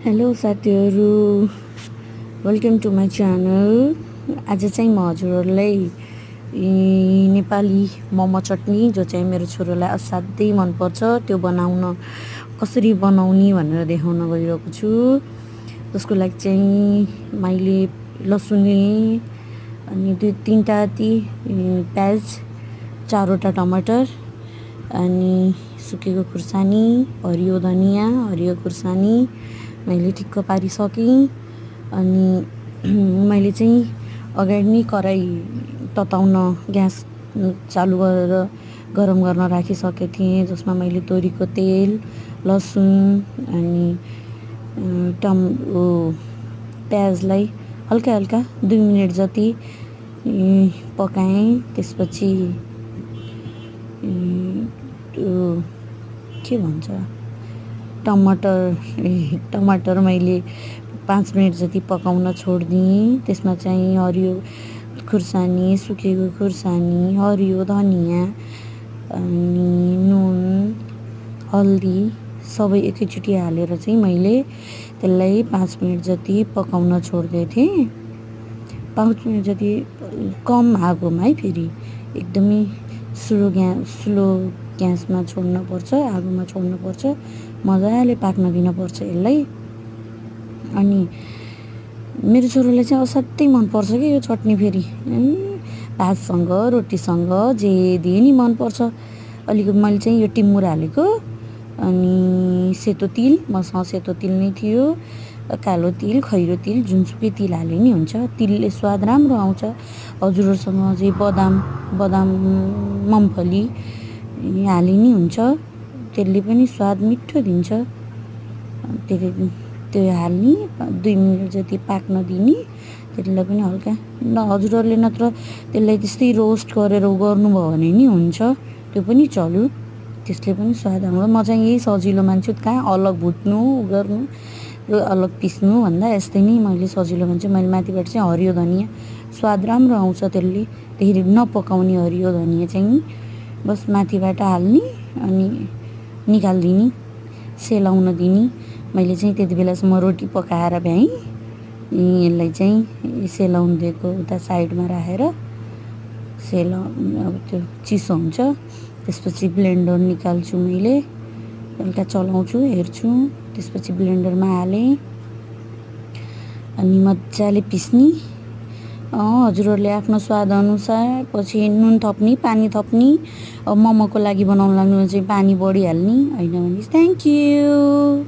Hello साथीहरू, welcome to my channel. आज चाहिँ म हजुरहरूलाई नेपाली मोमो चटनी जो चाहिँ मेरो छोरोलाई असाध्यै मनपर्छ त्यो बनाउन कसरी बनाउने भनेर देखाउन गइरहेको छु। त्यसको लागि चाहिँ मैले लसुन लिएँ, अनि 2-3टा प्याज, 4वटा टमाटर, अनि सुकेको खुर्सानी, हरियो धनियाँ, हरियो खुर्सानी मैले ठिक्क पारिसकेँ। अनि मैले चाहिँ अगाडि नै कराई तताउन ग्यास चालु गरेर गरम गर्न राखिसकेको थिएँ, जसमा मैले तोरीको तेल, लसुन अनि प्याजलाई हल्का हल्का 2 मिनट जति पकाएँ। त्यसपछि के भन्छ टमाटर मैले 5 मिनट जति पकाउन छोडिदिएँ। त्यसमा चाहिँ हरियो खुर्सानी, सुकेको खुर्सानी, हरियो धनियाँ अनि नुन, हल्दी सबै एकैचोटि हालेर चाहिँ मैले त्यसलाई 5 मिनट जति पकाउन छोड्दै थिएँ। 5 मिनट जति कम आगोमा है, फेरि एकदमै स्लो ग्यासमा छोड्नुपर्छ, आगोमा छोड्नुपर्छ, मजाले पाक्न दिनुपर्छ यसलाई। अनि मेरो छोरोलाई चाहिँ असाध्यै मनपर्छ कि यो चटनी, फेरि भातसँग रोटीसँग जे दिए नि मनपर्छ। अलिकति मैले चाहिँ यो टिमुर हालेको, अनि सेतो तिल, मसँग सेतो तिल नै थियो, कालो तिल, खैरो तिल, जुनसुकै तिल हाले नि हुन्छ। तिलले स्वाद राम्रो आउँछ। हजुरहरूसँग चाहिँ बदाम मुम्फली हाले नि हुन्छ, त्यसले पनि स्वाद मिठो दिन्छ। त्यो हाल्ने, 2 मिनट जति पाक्न दिने, त्यसलाई पनि हल्का हजुरहरूले नत्र त्यसलाई त्यस्तै रोस्ट गरेर गर्नुभयो भने नि हुन्छ, त्यो पनि चल्यो, त्यसले पनि स्वाद आउँछ। म चाहिँ यही सजिलो मान्छु, कहाँ अलग भुट्नु गर्नु अलग पिस्नु भन्दा यस्तै नै मैले सजिलो मान्छु। मैले माथिबाट चाहिँ हरियो धनियाँ स्वाद राम्रो आउँछ, त्यसले धेरै नपकाउने हरियो धनियाँ चाहिँ बस माथिबाट हाल्ने अनि निकालिदिने, सेलाउन दिने। मैले चाहिँ त्यति बेलासम्म रोटी पकाएर भ्याएँ, यसलाई चाहिँ सेलाउन दिएको उता साइडमा राखेर अब त्यो चिसो हुन्छ। त्यसपछि ब्लेन्डर निकाल्छु, मैले हल्का चलाउँछु, हेर्छु, त्यसपछि ब्लेन्डरमा हालेँ अनि मजाले पिस्ने। हजुरहरूले आफ्नो स्वाद अनुसार पछि नुन थप्ने, पानी थप्ने। अब मोमोको लागि बनाउन लाग्नु चाहिँ पानी बढी हाल्ने, होइन भने थ्याङ्क यू।